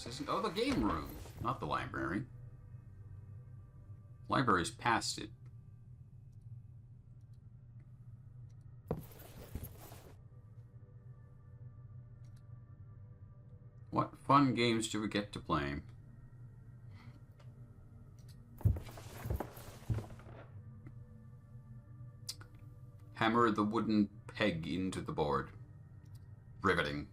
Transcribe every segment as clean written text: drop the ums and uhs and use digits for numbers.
This isn't... Oh, the game room. Not the library. Library's past it. What fun games do we get to play? Hammer the wooden peg into the board. Riveting.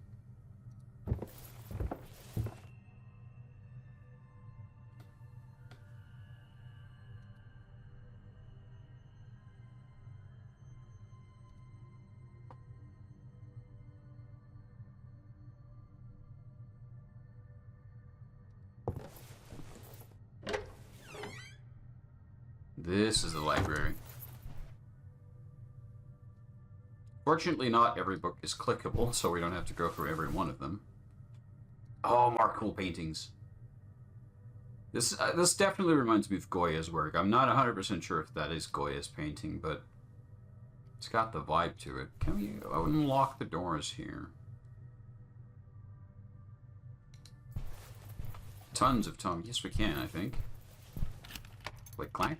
This is the library. Fortunately, not every book is clickable, so we don't have to go through every one of them. Oh, more cool paintings. This definitely reminds me of Goya's work. I'm not 100% sure if that is Goya's painting, but it's got the vibe to it. Can we unlock the doors here? Tons of Tom. Yes, we can, I think. Click, clack.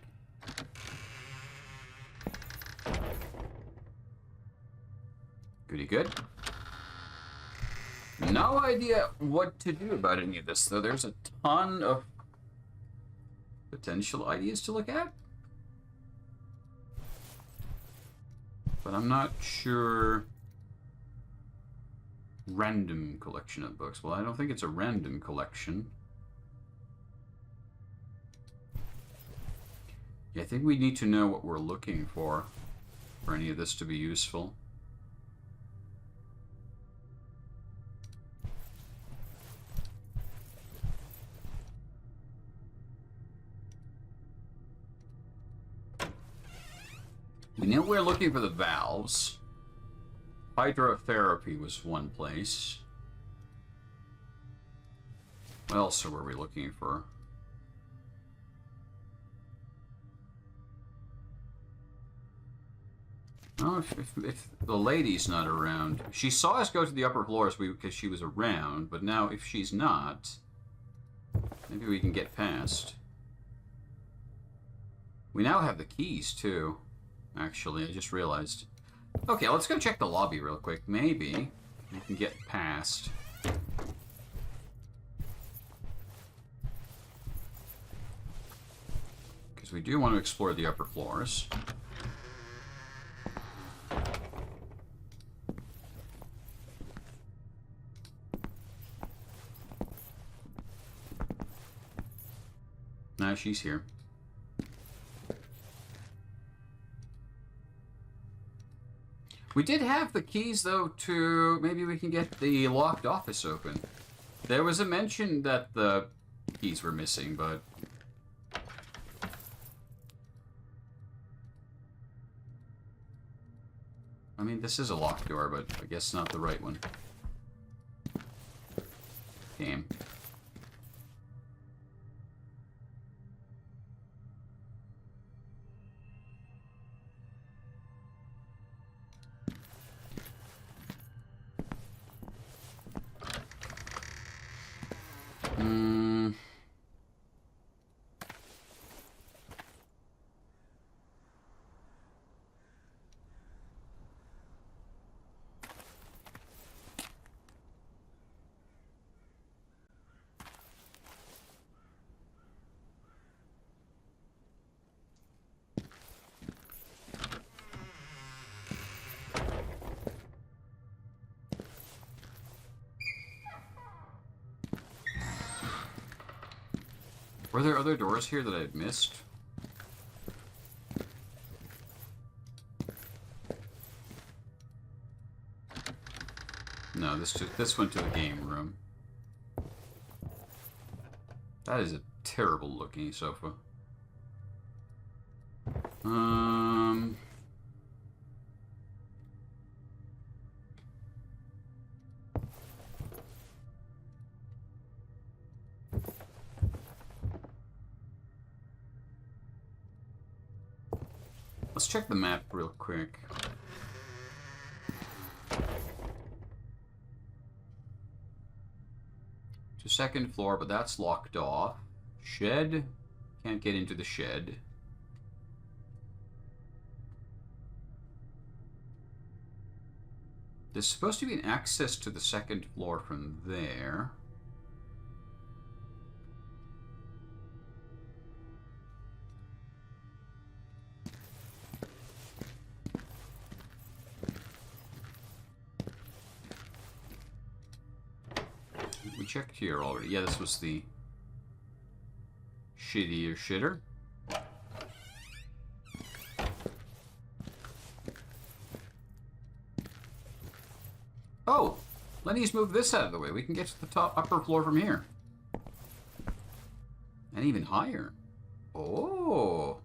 Goody good. No idea what to do about any of this, though. There's a ton of potential ideas to look at. But I'm not sure... Random collection of books. Well, I don't think it's a random collection. Yeah, I think we need to know what we're looking for any of this to be useful. We know we're looking for the valves. Hydrotherapy was one place. What else were we looking for? Oh, if the lady's not around. She saw us go to the upper floors because she was around, but now if she's not, maybe we can get past. We now have the keys, too. Actually, I just realized. Okay, let's go check the lobby real quick. Maybe we can get past. Because we do want to explore the upper floors. Now she's here. We did have the keys, though, to... Maybe we can get the locked office open. There was a mention that the keys were missing, but... I mean, this is a locked door, but I guess not the right one. Damn. Were there other doors here that I had missed? No, this went to the game room. That is a terrible looking sofa. Let's check the map real quick. Just second floor, but that's locked off. Shed. Can't get into the shed. There's supposed to be an access to the second floor from there. We checked here already. Yeah, this was the shittier shitter. Oh! Lenny's moved this out of the way. We can get to the upper floor from here. And even higher. Oh!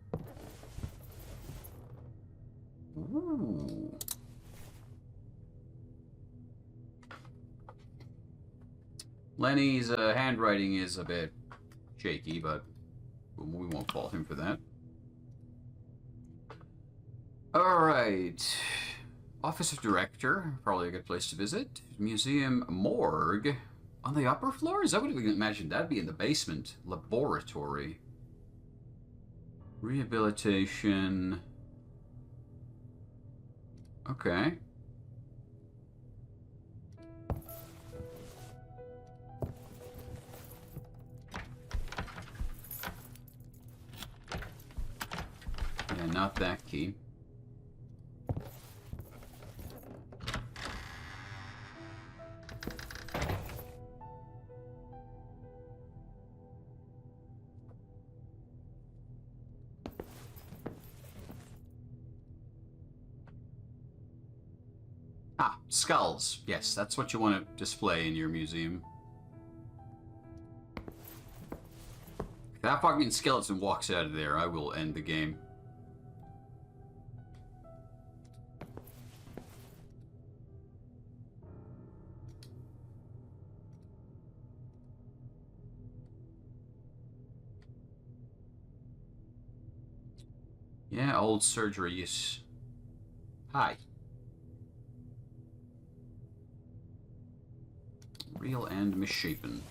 Ooh. Lenny's handwriting is a bit shaky, but we won't fault him for that. Alright. Office of Director, probably a good place to visit. Museum Morgue. On the upper floors? I would have imagined that'd be in the basement. Laboratory. Rehabilitation. Okay. Yeah, not that key. Ah, skulls. Yes, that's what you want to display in your museum. If that fucking skeleton walks out of there, I will end the game. Yeah, old surgery is... Hi. Real and misshapen.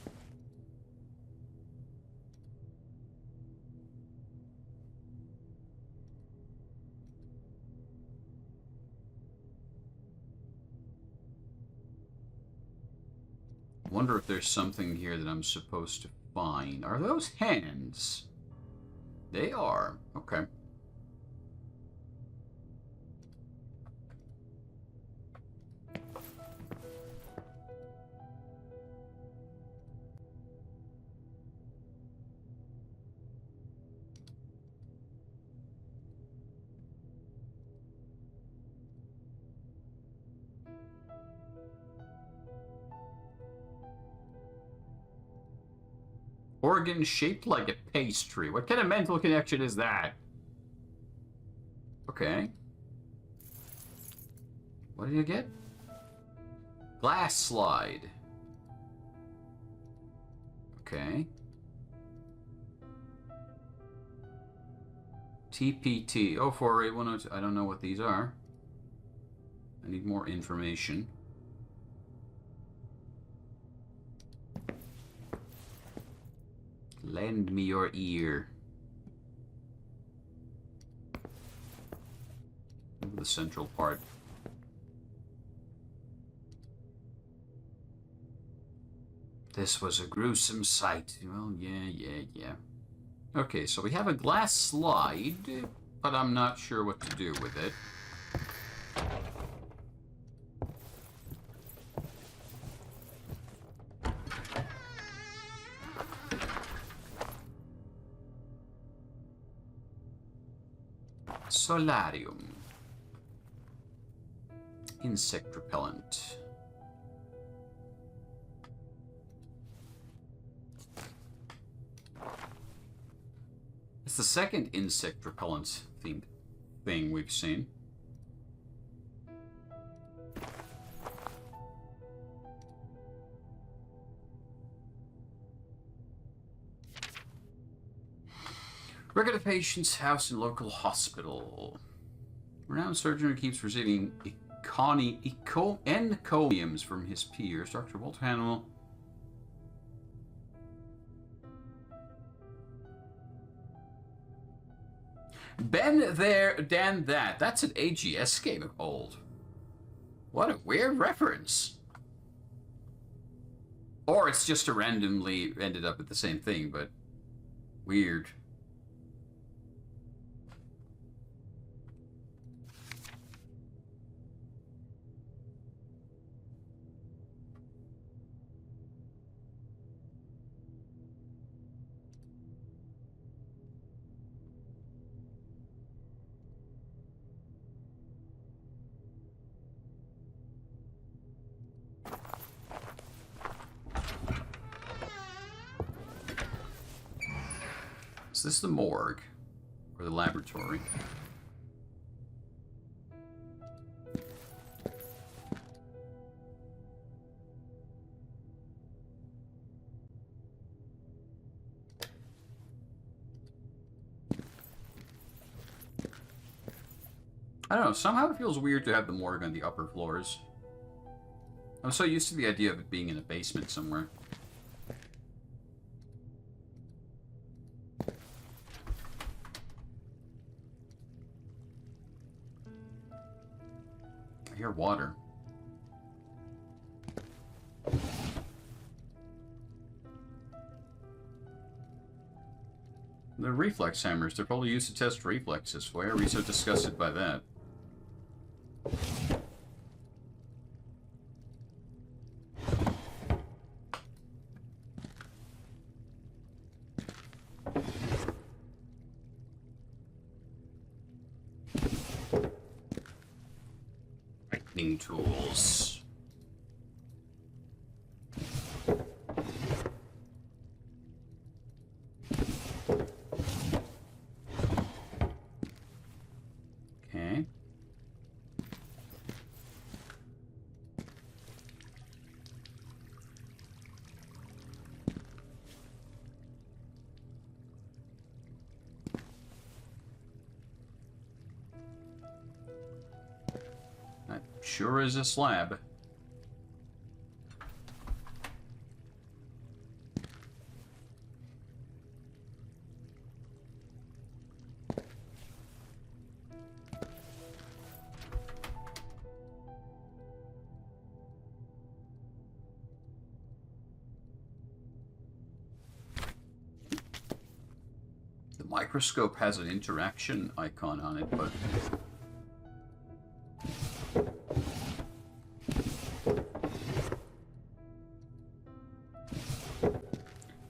Wonder if there's something here that I'm supposed to find. Are those hands? They are. Okay. Organ shaped like a pastry. What kind of mental connection is that? Okay. What did you get? Glass slide. Okay. TPT 048102. I don't know what these are. I need more information. Lend me your ear. The central part. This was a gruesome sight. Well, yeah. Okay, so we have a glass slide, but I'm not sure what to do with it. Solarium. Insect repellent. It's the second insect repellent themed thing we've seen. Record of patient's house and local hospital. Renowned surgeon who keeps receiving encomiums from his peers. Dr. Walter Hannibal Been there, Dan that. That's an AGS game of old. What a weird reference. Or it's just a randomly ended up at the same thing, but weird. Is this the morgue or the laboratory? I don't know, somehow it feels weird to have the morgue on the upper floors. I'm so used to the idea of it being in a basement somewhere. I hear water. The reflex hammers, they're probably used to test reflexes. Why are we so disgusted by that? Lightning tools. Okay. That sure is a slab. The microscope has an interaction icon on it, but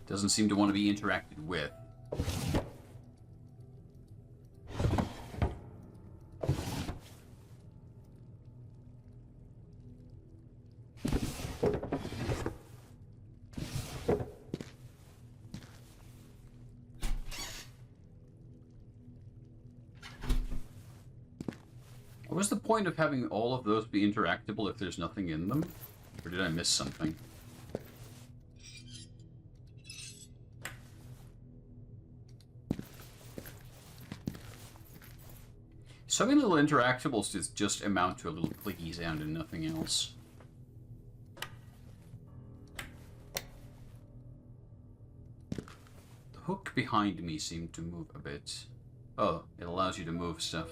doesn't seem to want to be interacted with. What was the point of having all of those be interactable if there's nothing in them? Or did I miss something? So many little interactables just amount to a little clicky sound and nothing else. The hook behind me seemed to move a bit. Oh, it allows you to move stuff.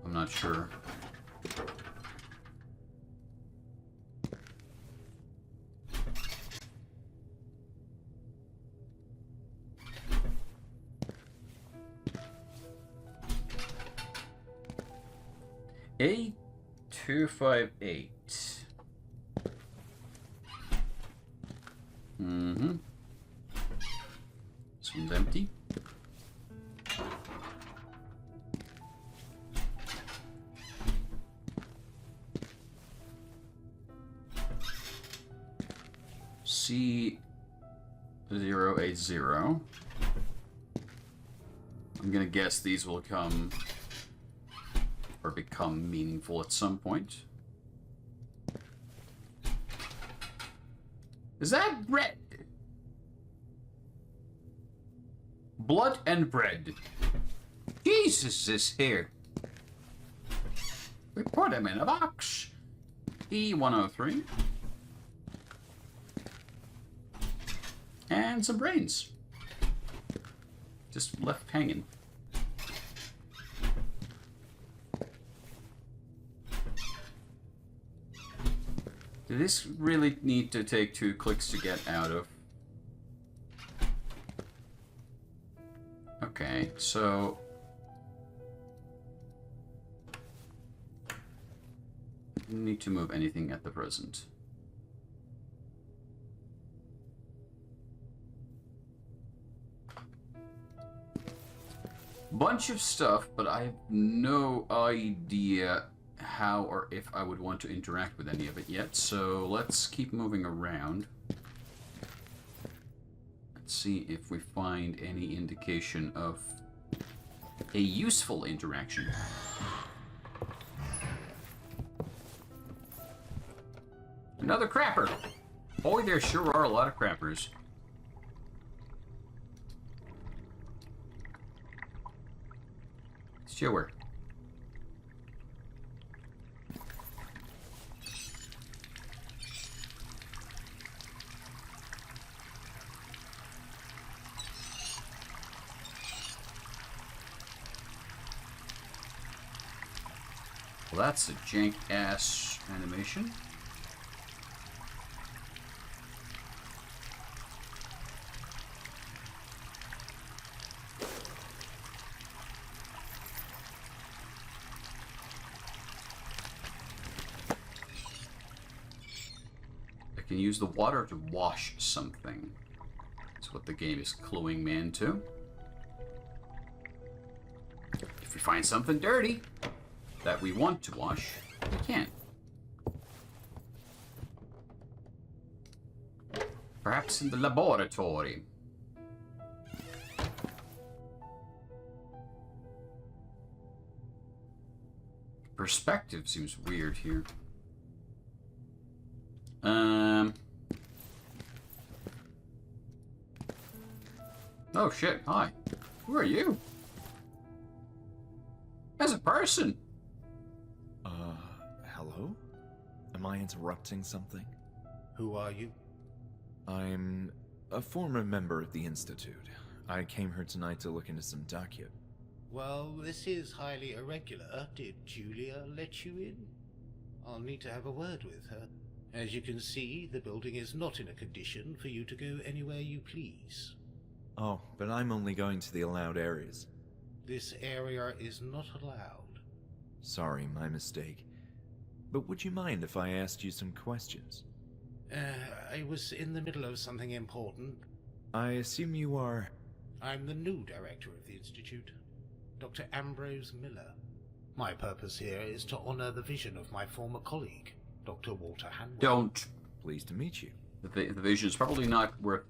I'm not sure. A258. Mm-hmm. This one's empty. C080. I'm gonna guess these will come or become meaningful at some point. Is that bread? Blood and bread. Jesus is here. We put him in a box. E103. And some brains. Just left hanging. Did this really need to take 2 clicks to get out of? Okay, so... need to move anything at the present. Bunch of stuff, but I have no idea how or if I would want to interact with any of it yet, so let's keep moving around. Let's see if we find any indication of a useful interaction. Another crapper! Boy, there sure are a lot of crappers. Sure. Well, that's a jank-ass animation. I can use the water to wash something. That's what the game is cluing me into. If we find something dirty that we want to wash, we can. Perhaps in the laboratory. Perspective seems weird here. Oh shit, hi. Who are you? As a person. Hello? Am I interrupting something? Who are you? I'm a former member of the Institute. I came here tonight to look into some docket. Well, this is highly irregular. Did Julia let you in? I'll need to have a word with her. As you can see, the building is not in a condition for you to go anywhere you please. Oh, but I'm only going to the allowed areas. This area is not allowed. Sorry, my mistake. But would you mind if I asked you some questions? I was in the middle of something important. I assume you are... I'm the new director of the Institute, Dr. Ambrose Miller. My purpose here is to honor the vision of my former colleague, Dr. Walter Hanwell. Don't. Pleased to meet you. The vision is probably not worth...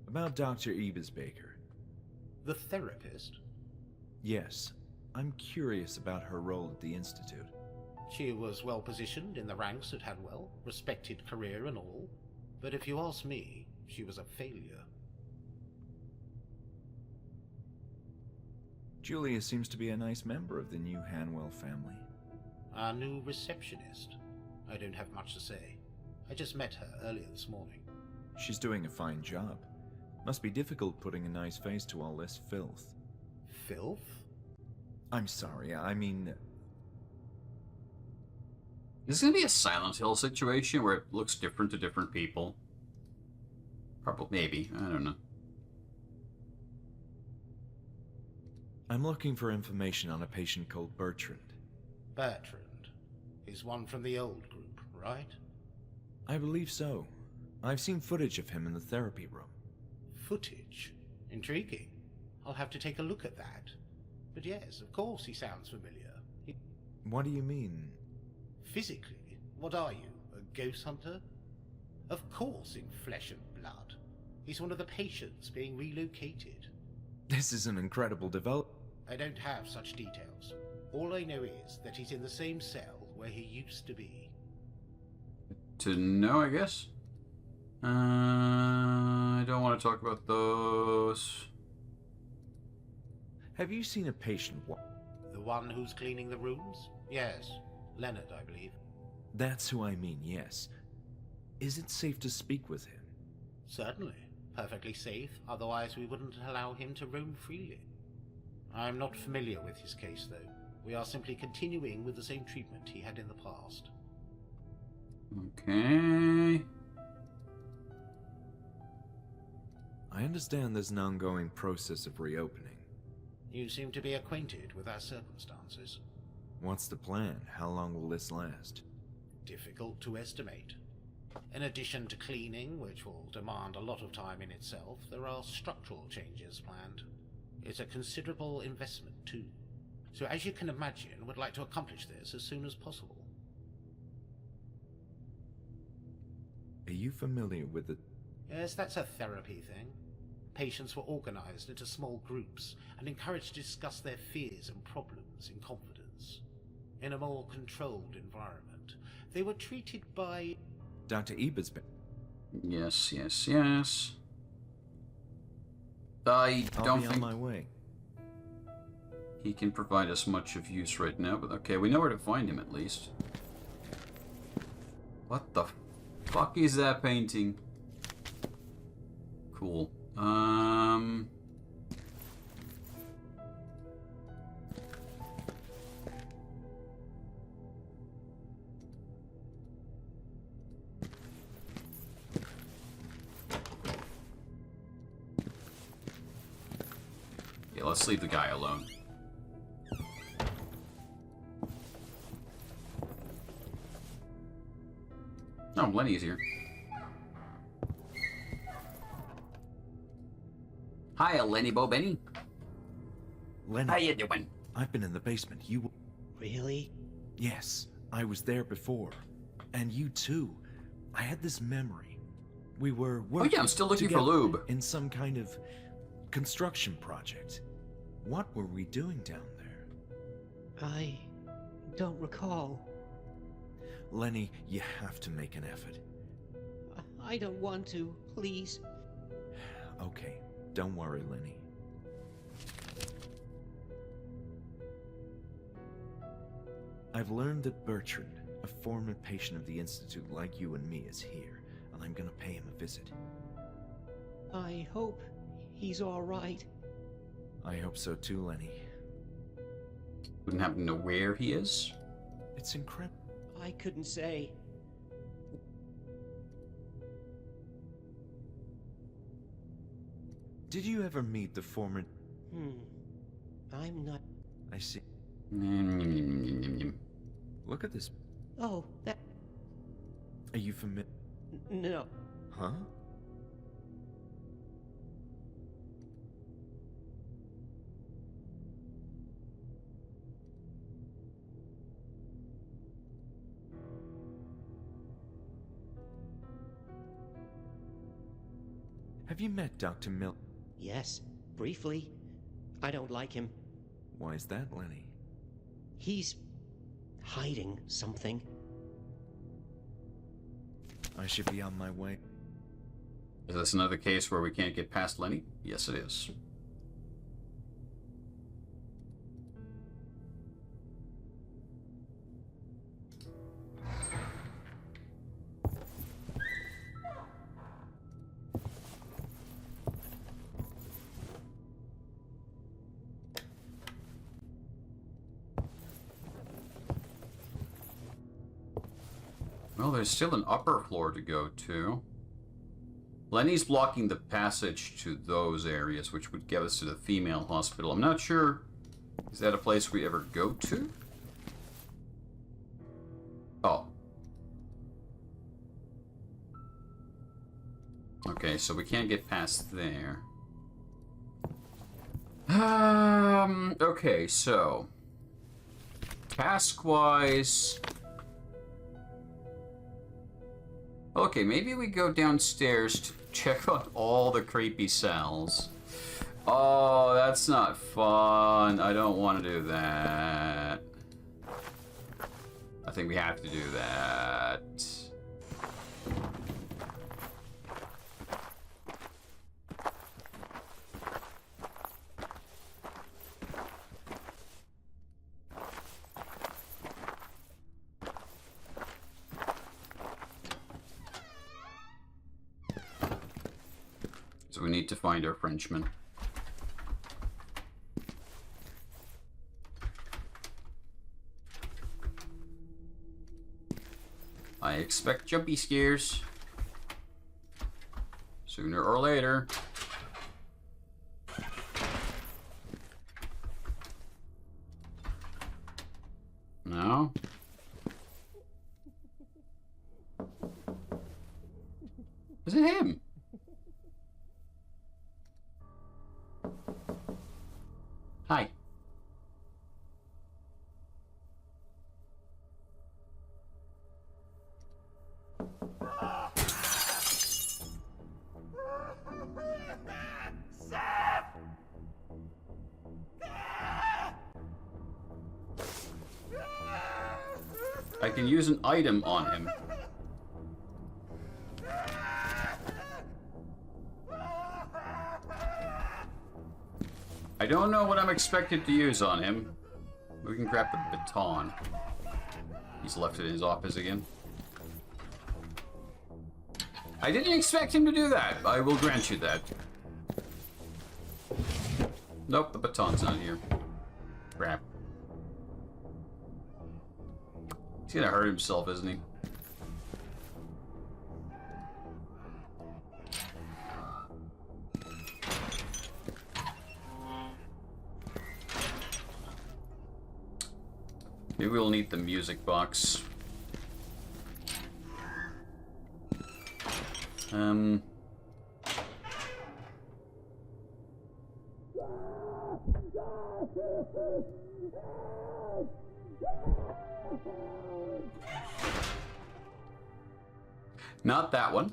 About Dr. Ebesbaker. The therapist? Yes. I'm curious about her role at the Institute. She was well positioned in the ranks at Hanwell, respected career and all. But if you ask me, she was a failure. Julia seems to be a nice member of the new Hanwell family. Our new receptionist. I don't have much to say. I just met her earlier this morning. She's doing a fine job. Must be difficult putting a nice face to all this filth. Filth? I'm sorry, I mean... Is this going to be a Silent Hill situation where it looks different to different people? Probably, maybe. I don't know. I'm looking for information on a patient called Bertrand. Bertrand. He's one from the old group, right? I believe so. I've seen footage of him in the therapy room. Footage? Intriguing. I'll have to take a look at that. But yes, of course he sounds familiar. What do you mean? Physically, what are you, a ghost hunter? Of course in flesh and blood. He's one of the patients being relocated. This is an incredible development. I don't have such details. All I know is that he's in the same cell where he used to be. To know, I guess? I don't want to talk about those. Have you seen a patient The one who's cleaning the rooms? Yes. Leonard, I believe. That's who I mean, yes. Is it safe to speak with him? Certainly. Perfectly safe, otherwise we wouldn't allow him to roam freely. I'm not familiar with his case, though. We are simply continuing with the same treatment he had in the past. Okay. I understand there's an ongoing process of reopening. You seem to be acquainted with our circumstances. What's the plan? How long will this last? Difficult to estimate. In addition to cleaning, which will demand a lot of time in itself, there are structural changes planned. It's a considerable investment, too. So as you can imagine, we'd like to accomplish this as soon as possible. Are you familiar with the... Yes, that's a therapy thing. Patients were organized into small groups and encouraged to discuss their fears and problems in confidence. In a more controlled environment, they were treated by... Dr. Eber's been... Yes, yes, yes. I I'll don't be on think my way. he can provide us much of use right now, but okay, we know where to find him at least. What the fuck is that painting? Cool. Yeah, let's leave the guy alone. Oh, Lenny's here. Hi, Lenny Bo Benny. Lenny, How you doing? I've been in the basement. You... Really? Yes, I was there before. And you too. I had this memory. We were Oh working yeah, I'm still looking for together lube. in some kind of construction project. What were we doing down there? I don't recall. Lenny, you have to make an effort. I don't want to, please. Okay, don't worry, Lenny. I've learned that Bertrand, a former patient of the Institute like you and me, is here, and I'm gonna pay him a visit. I hope he's all right. I hope so too, Lenny. Wouldn't happen to know where he is. It's incredible. I couldn't say. Did you ever meet the former... I'm not... I see. Mm. Look at this. Oh, that... Are you familiar? No. Huh? Have you met Dr. Mill? Yes, briefly. I don't like him. Why is that, Lenny? He's... hiding something. I should be on my way. Is this another case where we can't get past Lenny? Yes, it is. Well, there's still an upper floor to go to. Lenny's blocking the passage to those areas, which would get us to the female hospital. I'm not sure. Is that a place we ever go to? Oh. Okay, so we can't get past there. Okay, so... task-wise... Okay, maybe we go downstairs to check out all the creepy cells. Oh, that's not fun. I don't want to do that. I think we have to do that. So we need to find our Frenchman. I expect jumpy scares. Sooner or later. No? Is it him? Hi. I can use an item on him. I don't know what I'm expected to use on him. We can grab the baton. He's left it in his office again. I didn't expect him to do that. I will grant you that. Nope, the baton's not here. Crap. He's gonna hurt himself, isn't he? Maybe we'll need the music box. Not that one.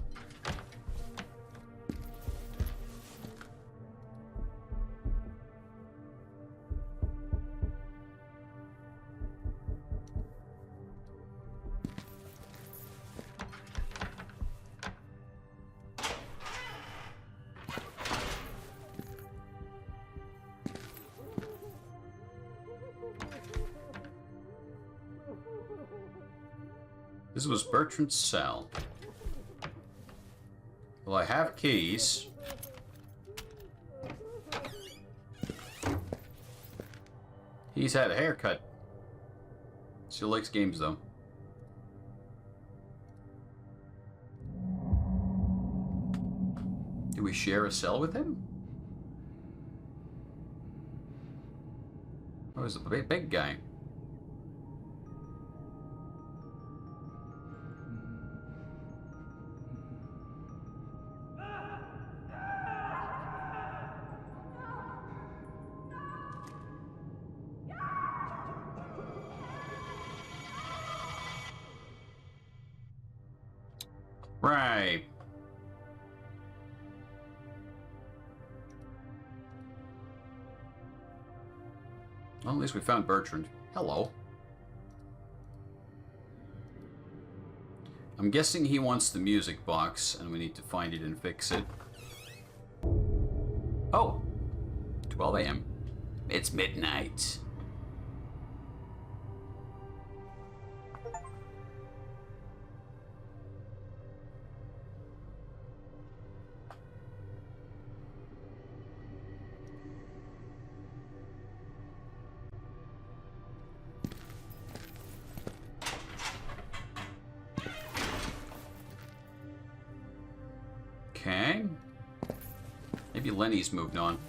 This was Bertrand's cell. Well, I have keys. He's had a haircut. Still likes games, though. Do we share a cell with him? Oh, he's a big guy. Right. Well, at least we found Bertrand. Hello. I'm guessing he wants the music box, and we need to find it and fix it. Oh! 12 a.m. It's midnight. Okay. Maybe Lenny's moved on.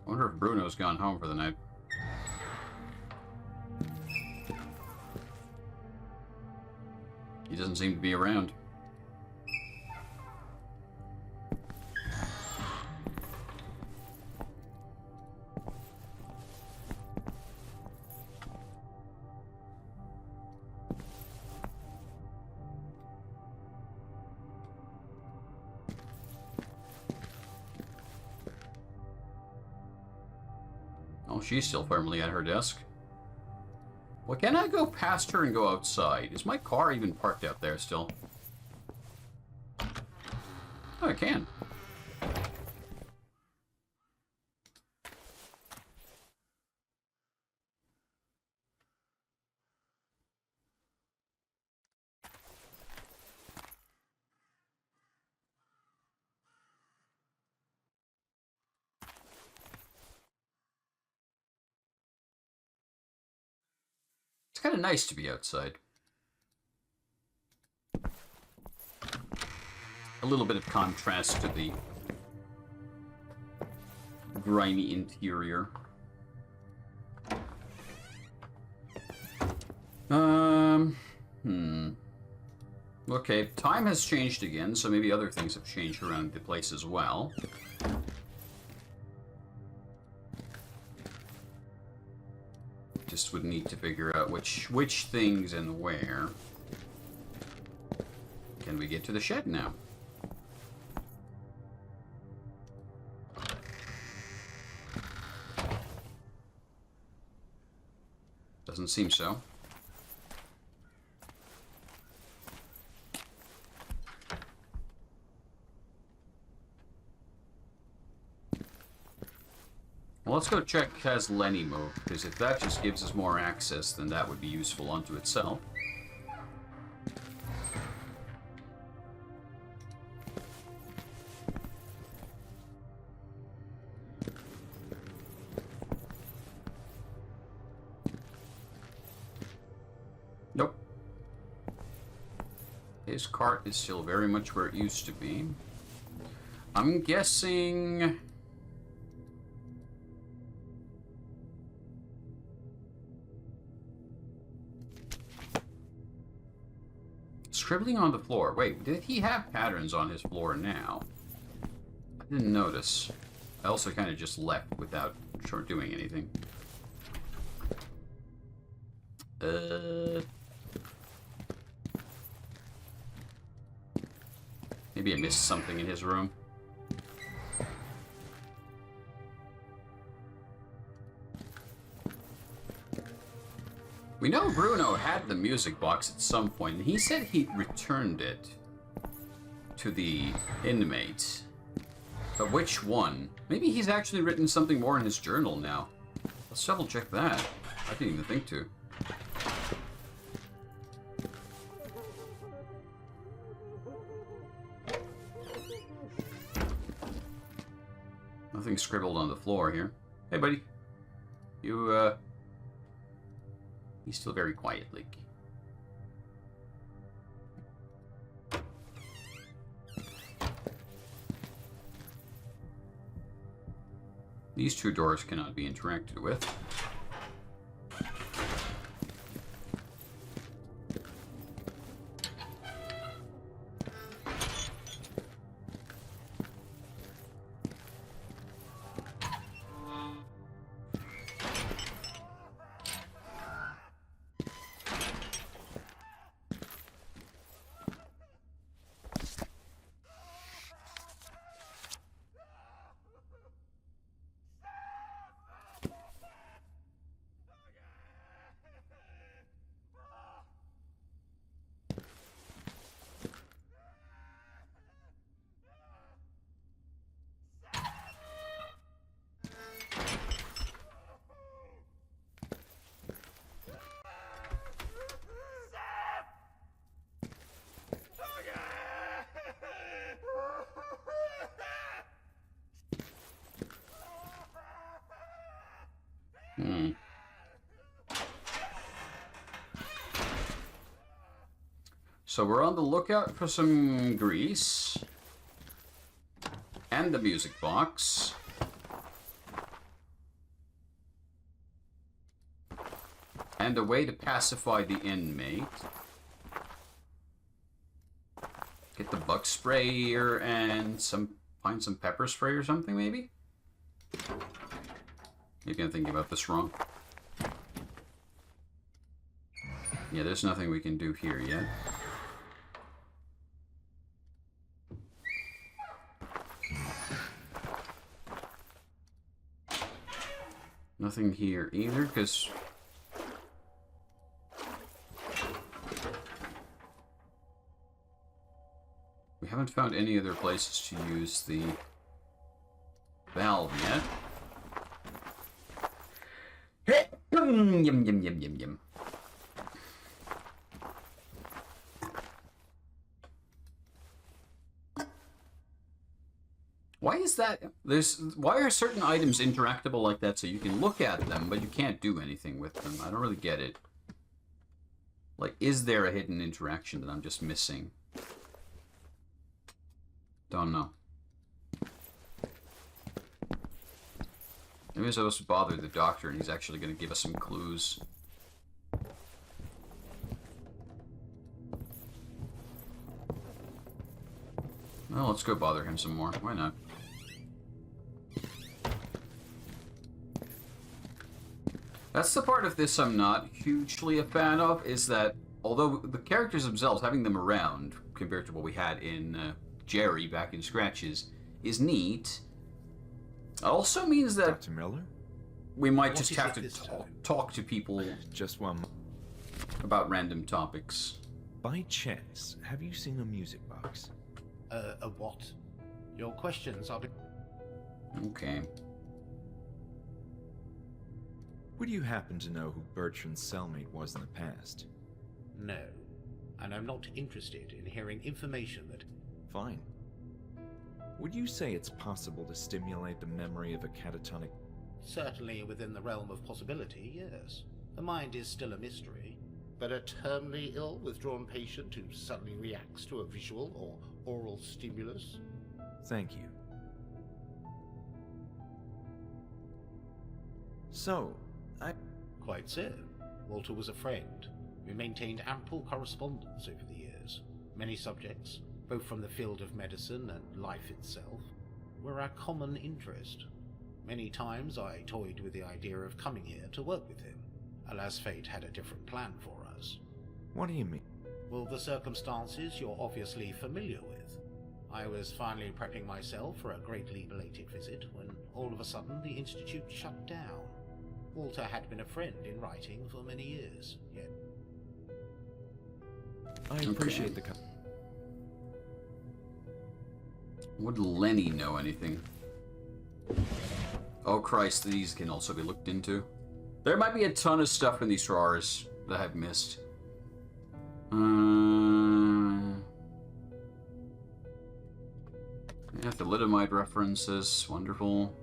I wonder if Bruno's gone home for the night. He doesn't seem to be around. Oh, she's still firmly at her desk. Well, can I go past her and go outside? Is my car even parked out there still? Oh, I can. kind of nice to be outside. A little bit of contrast to the grimy interior. Okay, time has changed again, so maybe other things have changed around the place as well. Just would need to figure out which things and where. Can we get to the shed now? Doesn't seem so. Well, let's go check has Lenny moved, because if that just gives us more access, then that would be useful unto itself. Nope. His cart is still very much where it used to be. I'm guessing... Scribbling on the floor. Wait, did he have patterns on his floor now? I didn't notice. I also kind of just left without doing anything. Maybe I missed something in his room. We know Bruno had the music box at some point, and he said he returned it to the inmates. But which one? Maybe he's actually written something more in his journal now. Let's double check that. I didn't even think to. Nothing scribbled on the floor here. Hey, buddy. You, He's still very quiet, like. These two doors cannot be interacted with. So we're on the lookout for some grease and the music box. And a way to pacify the inmate. Get the bug sprayer and find some pepper spray or something, maybe? Maybe I'm thinking about this wrong. Yeah, there's nothing we can do here yet. Nothing here either, because we haven't found any other places to use the valve yet. Yum, yum, yum, yum, yum. Why is that? Why are certain items interactable like that so you can look at them, but you can't do anything with them? I don't really get it. Like, is there a hidden interaction that I'm just missing? Don't know. Maybe we're supposed to bother the doctor and he's actually going to give us some clues. Well, let's go bother him some more. Why not? That's the part of this I'm not hugely a fan of, is that although the characters themselves, having them around, compared to what we had in Jerry back in Scratches, is neat, it also means that Dr. Miller? we might What just is have it to this time? talk to people Just one. about random topics. By chance, have you seen a music box? A what? Your questions are... Okay. Would you happen to know who Bertrand's cellmate was in the past? No. And I'm not interested in hearing information that... Fine. Would you say it's possible to stimulate the memory of a catatonic... Certainly within the realm of possibility, yes. The mind is still a mystery. But a terminally ill, withdrawn patient who suddenly reacts to a visual or oral stimulus? Thank you. So, Quite so. Walter was a friend. We maintained ample correspondence over the years. Many subjects, both from the field of medicine and life itself, were our common interest. Many times I toyed with the idea of coming here to work with him. Alas, fate had a different plan for us. What do you mean? Well, the circumstances you're obviously familiar with. I was finally prepping myself for a greatly belated visit when all of a sudden the Institute shut down. Walter had been a friend in writing for many years, yet... I appreciate the... Would Lenny know anything? Oh Christ, these can also be looked into. There might be a ton of stuff in these drawers that I've missed. Yeah, thalidomide references, wonderful.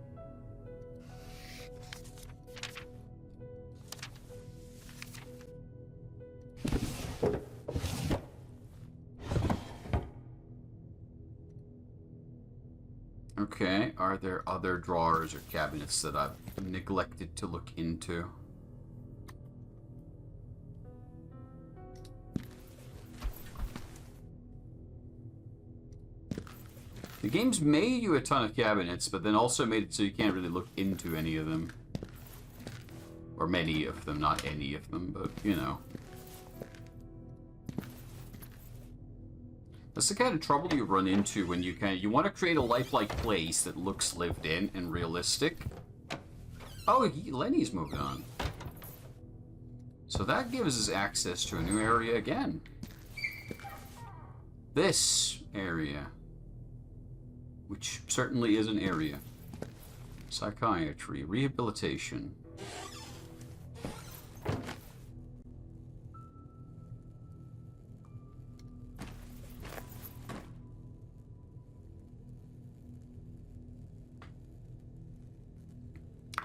Okay, are there other drawers or cabinets that I've neglected to look into? The game's made you a ton of cabinets, but then also made it so you can't really look into any of them. Or many of them, not any of them, but, you know. That's the kind of trouble you run into when you want to create a lifelike place that looks lived in and realistic. Oh, Lenny's moved on. So that gives us access to a new area again. This area. Which certainly is an area. Psychiatry, rehabilitation.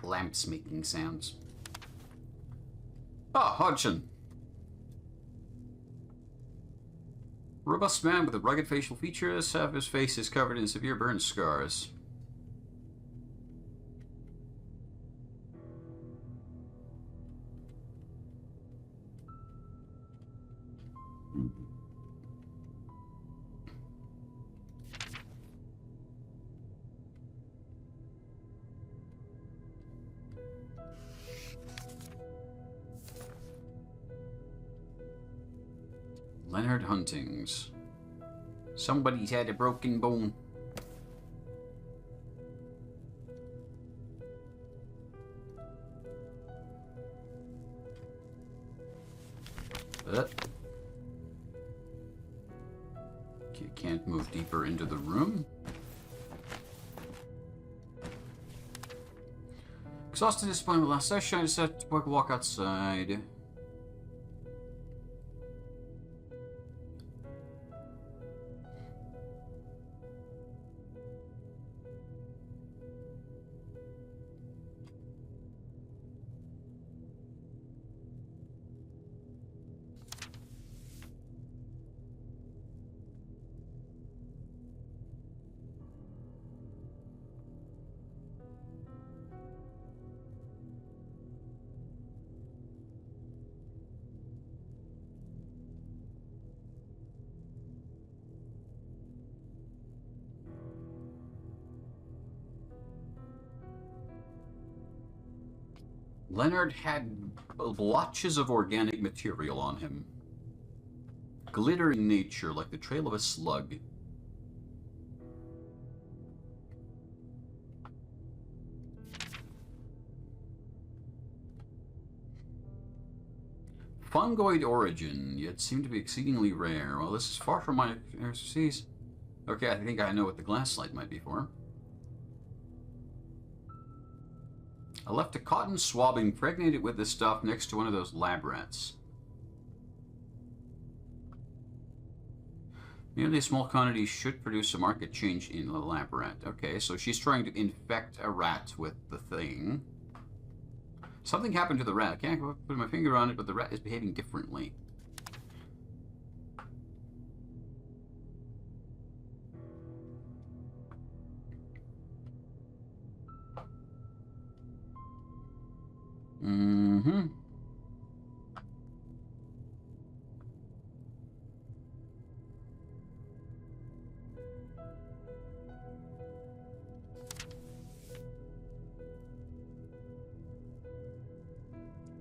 Lamps making sounds. Ah, Hodgson. Robust man with a rugged facial features. Half his face is covered in severe burn scars. Leonard Huntings. Somebody's had a broken bone. Okay, can't move deeper into the room. Exhausted, disappointed with last session, I decided to walk outside. Leonard had blotches of organic material on him. Glittering nature like the trail of a slug. Fungoid origin, yet seem to be exceedingly rare. Well, this is far from my expertise. Okay, I think I know what the glass slide might be for. I left a cotton swab impregnated with this stuff next to one of those lab rats. Merely a small quantity should produce a marked change in the lab rat. Okay, so she's trying to infect a rat with the thing. Something happened to the rat. I can't put my finger on it, but the rat is behaving differently. Mm-hmm.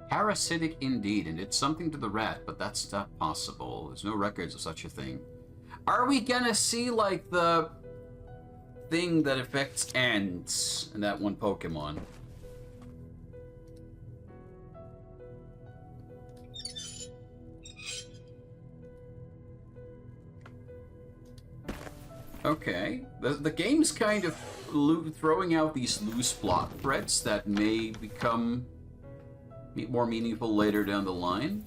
Parasitic indeed, and it's something to the rat, but that's not possible. There's no records of such a thing. Are we gonna see, like, the thing that affects ants in that one Pokemon? Okay. The game's kind of throwing out these loose plot threads that may become more meaningful later down the line.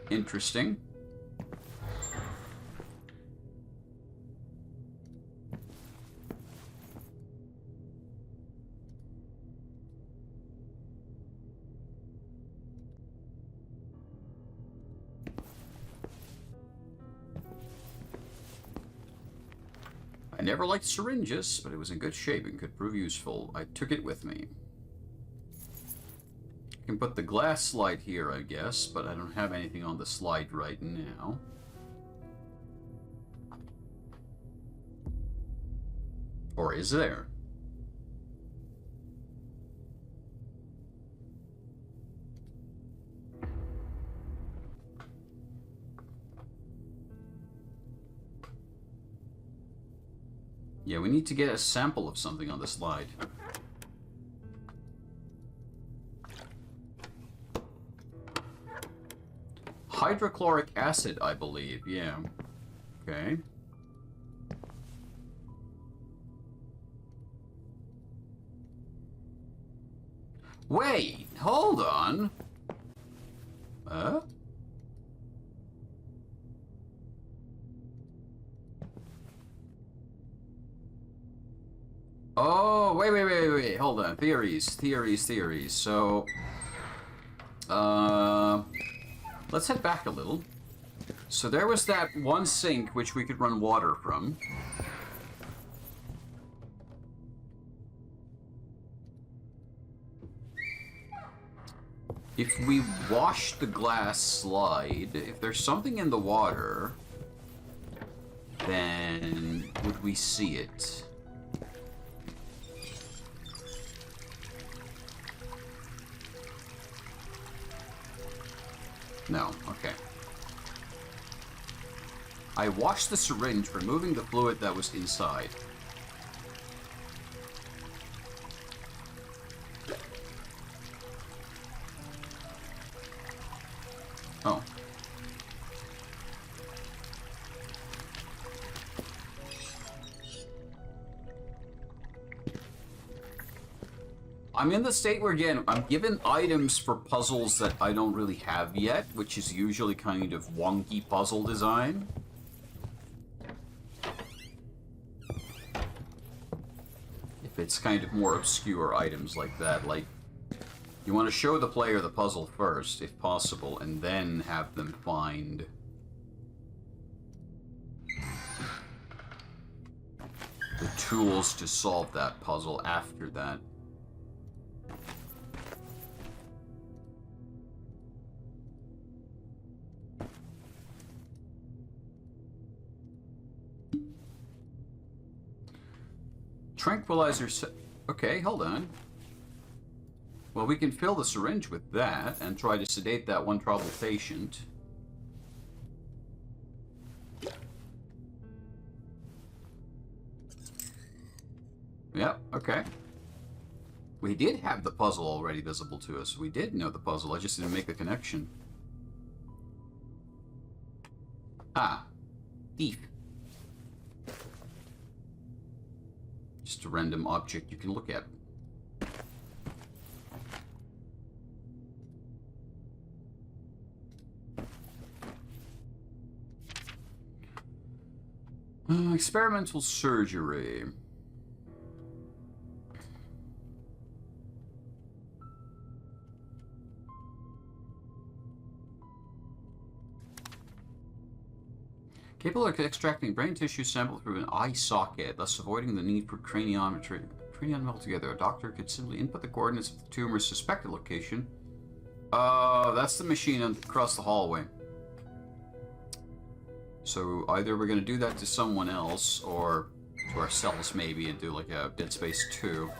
Interesting. I never liked syringes, but it was in good shape and could prove useful. I took it with me. I can put the glass slide here, I guess, but I don't have anything on the slide right now. Or is there? Yeah, we need to get a sample of something on the slide. Hydrochloric acid, I believe. Yeah. Okay. Wait, hold on. Oh, wait. Hold on. Theories. So, let's head back a little. So there was that one sink which we could run water from. If we wash the glass slide, if there's something in the water, then would we see it? No, okay. I washed the syringe, removing the fluid that was inside. Oh. I'm in the state where, again, I'm given items for puzzles that I don't really have yet, which is usually kind of wonky puzzle design. If it's kind of more obscure items like that, like, you want to show the player the puzzle first, if possible, and then have them find the tools to solve that puzzle after that. Tranquilizer. Okay, hold on. Well, we can fill the syringe with that and try to sedate that one troubled patient. Yep, okay. We did have the puzzle already visible to us. We did know the puzzle, I just didn't make the connection. Ah. Thief. Just a random object you can look at. Experimental surgery. Capable of extracting brain tissue sample through an eye socket, thus avoiding the need for craniometry. Cranion altogether. A doctor could simply input the coordinates of the tumor's suspected location. That's the machine across the hallway. So either we're going to do that to someone else, or to ourselves maybe, and do like a Dead Space 2.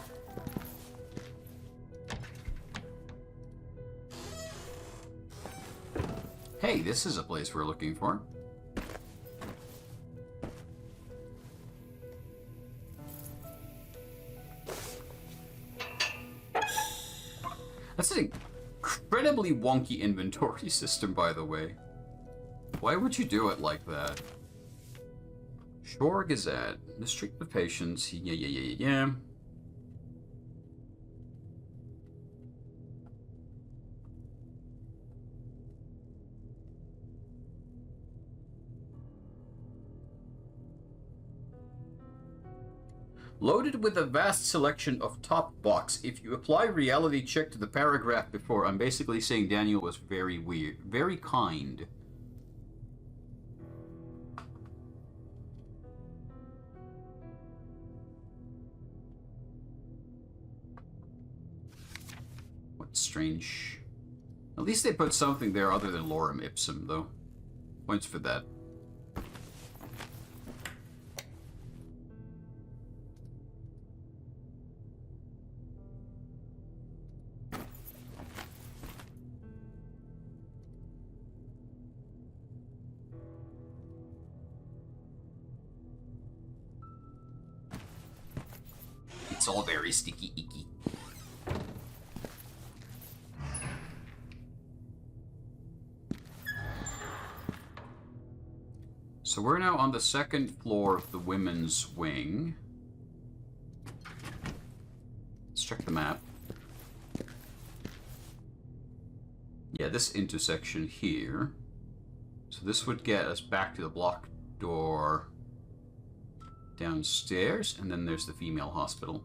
Hey, this is a place we're looking for. That's an incredibly wonky inventory system, by the way. Why would you do it like that? Shore Gazette. This treatment of patients. Yeah. Loaded with a vast selection of top box. If you apply reality check to the paragraph before, I'm basically saying Daniel was very weird. Very kind. What strange. At least they put something there other than lorem ipsum, though. Points for that. It's all very sticky icky. So we're now on the second floor of the women's wing. Let's check the map. Yeah, this intersection here. So this would get us back to the block door downstairs, and then there's the female hospital.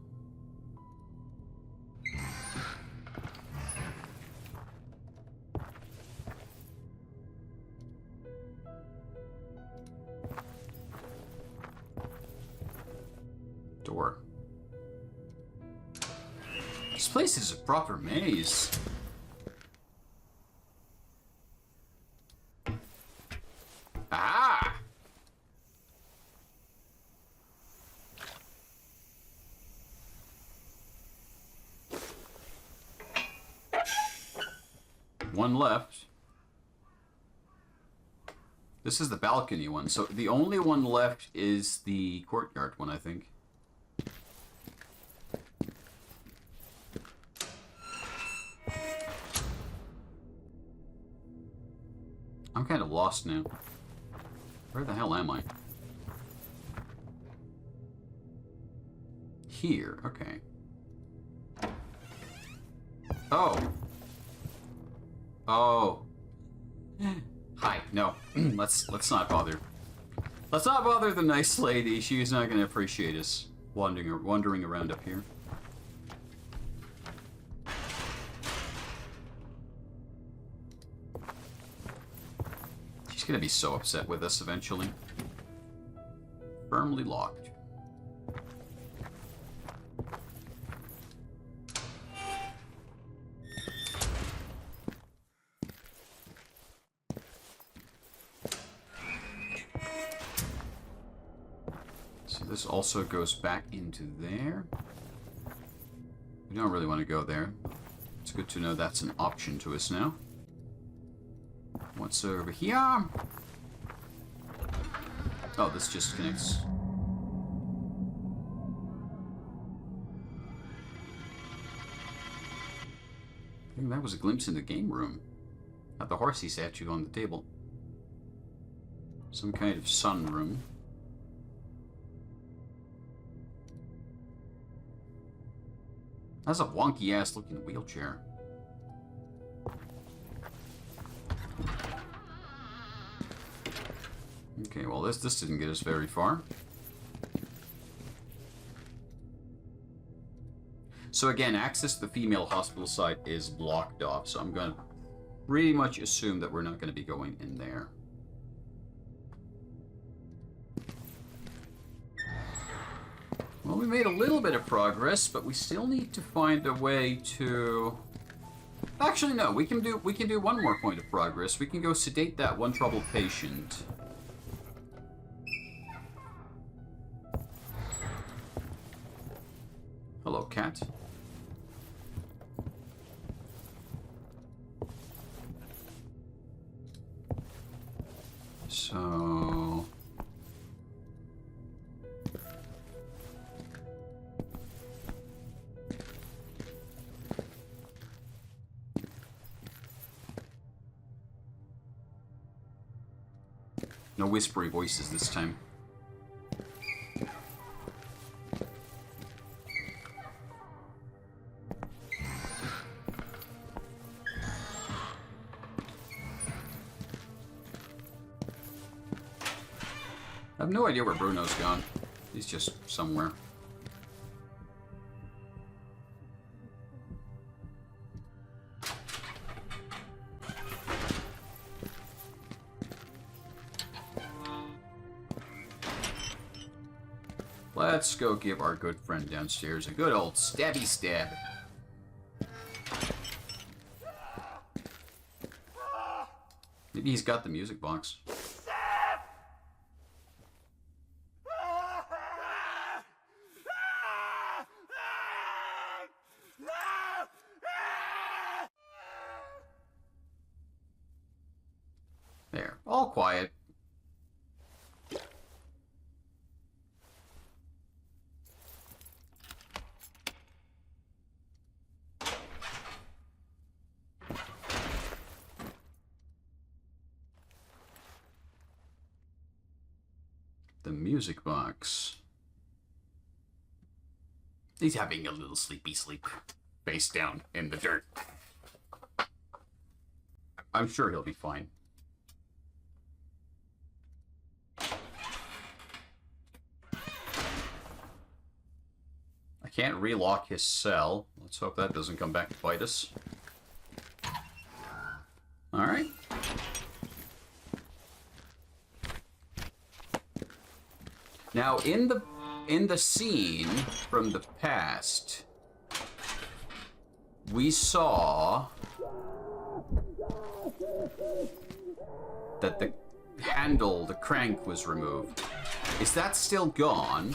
Door. This place is a proper maze. Ah! One left. This is the balcony one, so the only one left is the courtyard one, I think. I'm kind of lost now. Where the hell am I? Here, okay. Oh. Oh. Hi, no. let's not bother. Let's not bother the nice lady. She's not going to appreciate us wandering around up here. She's going to be so upset with us eventually. Firmly locked. This also goes back into there. We don't really want to go there. Let's good to know that's an option to us now. What's over here? Oh, this just connects. I think that was a glimpse in the game room. Had the horsey statue on the table. Some kind of sun room. That's a wonky ass looking wheelchair. Okay, well this didn't get us very far. So again, access to the female hospital site is blocked off, so I'm going to pretty much assume that we're not going to be going in there. Well, we made a little bit of progress, but we still need to find a way to... Actually, no, we can do one more point of progress. We can go sedate that one troubled patient. Hello, cat. So... No whispery voices this time. I have no idea where Bruno's gone. He's just somewhere. Let's go give our good friend downstairs a good old stabby stab. Maybe he's got the music box. There, all quiet. The music box. He's having a little sleepy sleep. Face down in the dirt. I'm sure he'll be fine. I can't relock his cell. Let's hope that doesn't come back to bite us. Alright. Now, in the scene from the past, we saw that the handle, the crank, was removed. Is that still gone?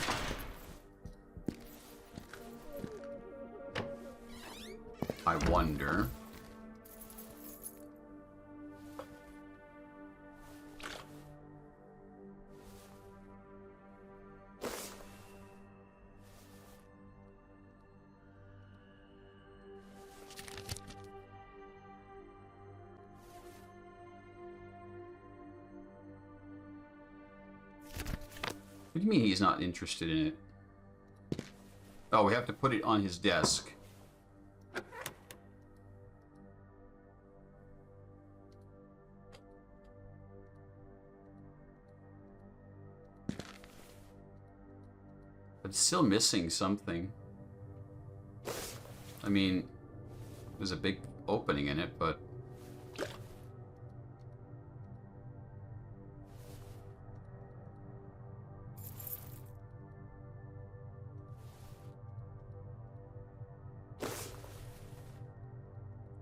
I wonder. What do you mean he's not interested in it? Oh, we have to put it on his desk. But it's still missing something. I mean, there's a big opening in it, but...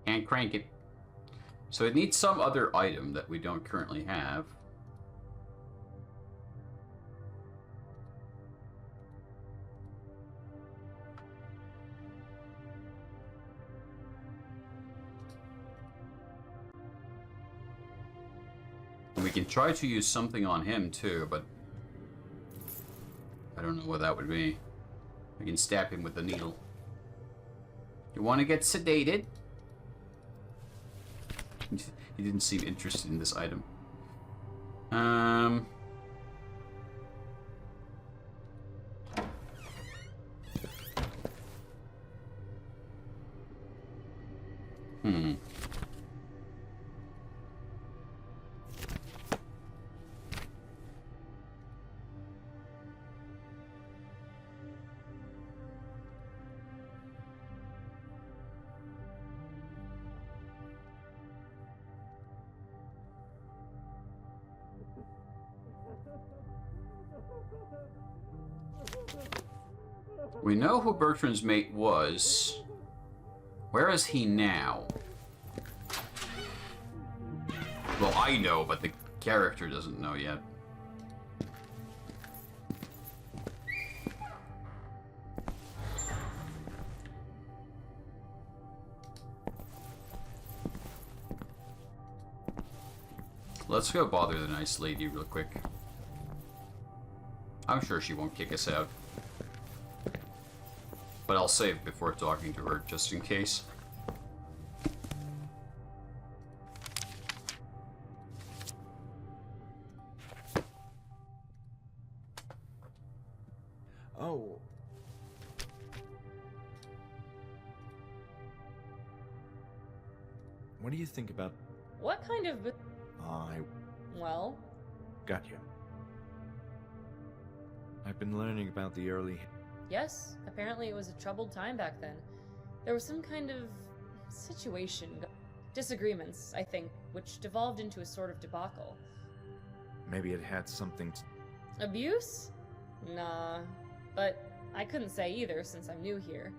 Can't crank it. So it needs some other item that we don't currently have. And we can try to use something on him too, but I don't know what that would be. We can stab him with the needle. You want to get sedated? He didn't seem interested in this item. We know who Bertrand's mate was. Where is he now? Well, I know, but the character doesn't know yet. Let's go bother the nice lady real quick. I'm sure she won't kick us out. But I'll save before talking to her, just in case. Oh. What do you think about... What kind of... I Well, got you. I've been learning about the early... yes, apparently it was a troubled time back then. There was some kind of situation, disagreements, I think, which devolved into a sort of debacle. Maybe it had something to... Abuse? Nah, but I couldn't say either since I'm new here.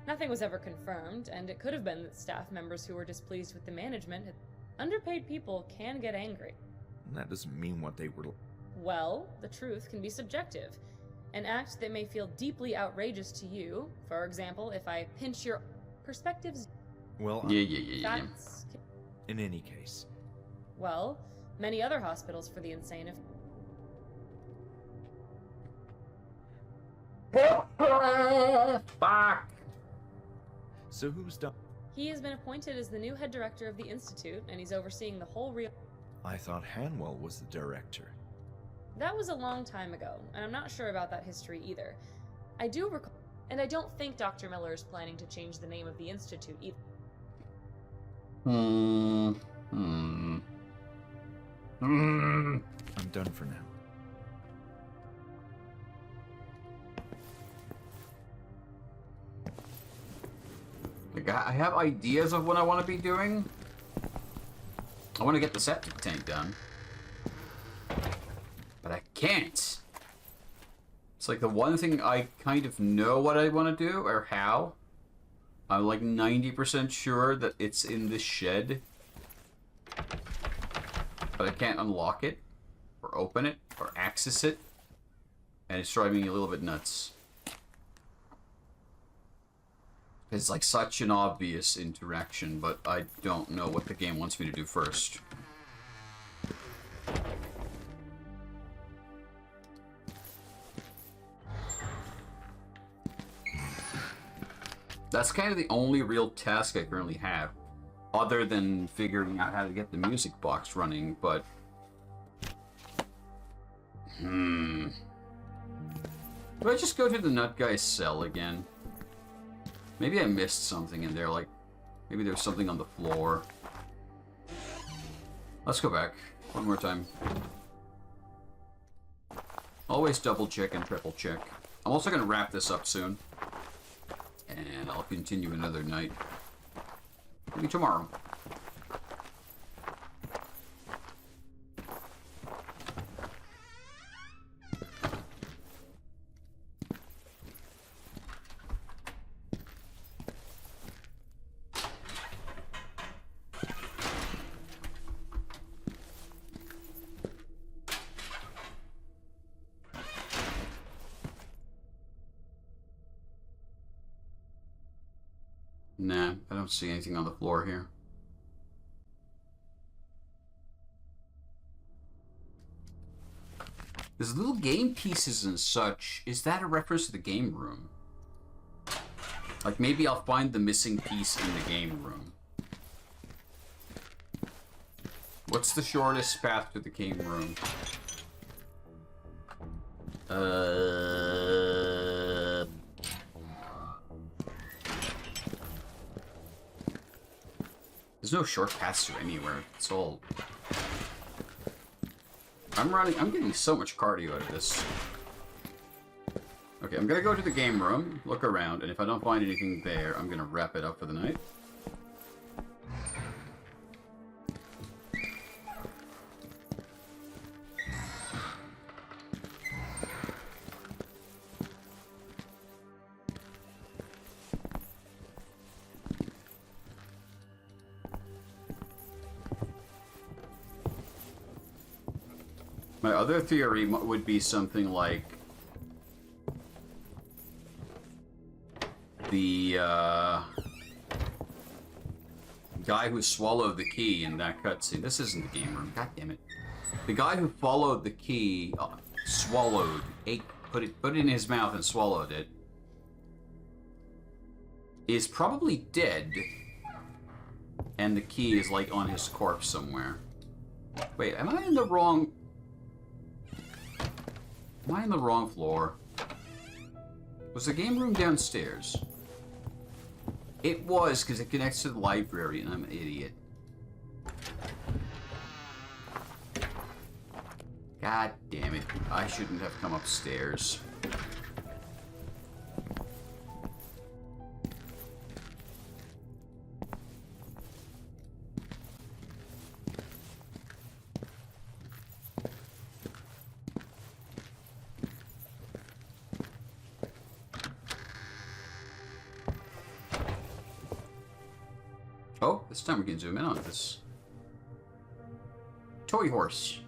Nothing was ever confirmed, and it could have been that staff members who were displeased with the management had... Underpaid people can get angry. That doesn't mean what they were... Well, the truth can be subjective. An act that may feel deeply outrageous to you, for example, if I pinch your perspectives... Well, Yeah. Facts... in any case. Well, many other hospitals for the insane have... Fuck! So who's done... He has been appointed as the new head director of the Institute, and he's overseeing the whole real... I thought Hanwell was the director. That was a long time ago, and I'm not sure about that history either. I do recall... And I don't think Dr. Miller is planning to change the name of the Institute either. I'm done for now. Like, I have ideas of what I want to be doing. I want to get the septic tank done. But I can't. It's like the one thing I kind of know what I want to do, or how. I'm like 90% sure that it's in this shed. But I can't unlock it, or open it, or access it. And it's driving me a little bit nuts. It's like such an obvious interaction, but I don't know what the game wants me to do first. That's kind of the only real task I currently have, other than figuring out how to get the music box running, but... Do I just go to the nut guy's cell again? Maybe I missed something in there, like, maybe there's something on the floor. Let's go back. One more time. Always double check and triple check. I'm also going to wrap this up soon. And I'll continue another night. Maybe tomorrow. Nah, I don't see anything on the floor here. There's little game pieces and such. Is that a reference to the game room? Like, maybe I'll find the missing piece in the game room. What's the shortest path to the game room? There's no short paths to anywhere. It's all... I'm getting so much cardio out of this. Okay, I'm gonna go to the game room, look around, and if I don't find anything there, I'm gonna wrap it up for the night. My other theory would be something like the guy who swallowed the key in that cutscene. This isn't the game room. God damn it! The guy who followed the key, swallowed, ate, put it in his mouth and swallowed it, is probably dead, and the key is like on his corpse somewhere. Wait, am I in the wrong? Am I in the wrong floor? Was the game room downstairs? It was, because it connects to the library, and I'm an idiot. God damn it. I shouldn't have come upstairs. Oh, this time we can zoom in on this. Toy horse.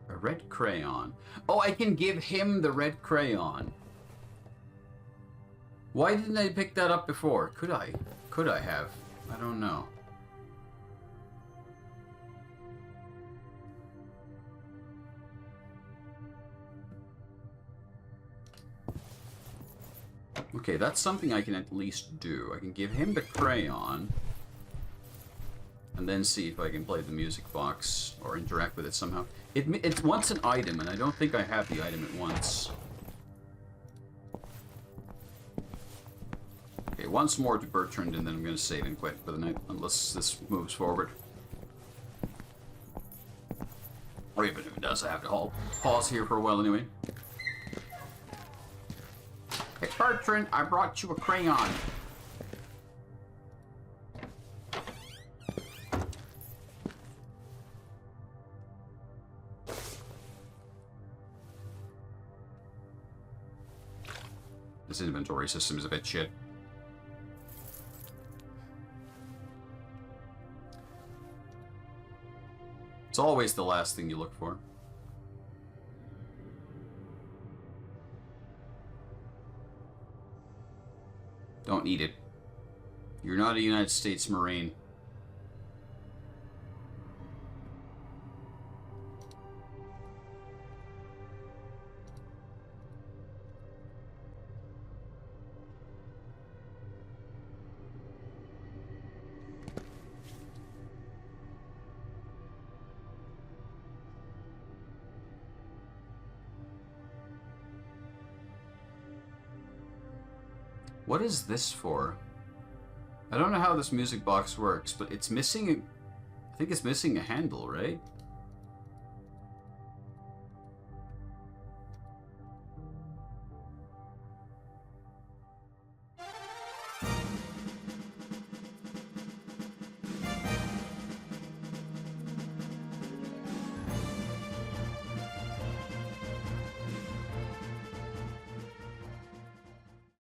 A red crayon. Oh, I can give him the red crayon. Why didn't I pick that up before? Could I? Could I have? I don't know. Okay, that's something I can at least do. I can give him the crayon, and then see if I can play the music box or interact with it somehow. It wants an item, and I don't think I have the item at once. Okay, once more to Bertrand, and then I'm going to save and quit for the night, unless this moves forward. Or even if it does, I have to pause here for a while anyway. Hey, Bertrand, I brought you a crayon. This inventory system is a bit shit. It's always the last thing you look for. Don't eat it. You're not a United States Marine. What is this for? I don't know how this music box works, but it's missing I think it's missing a handle, right?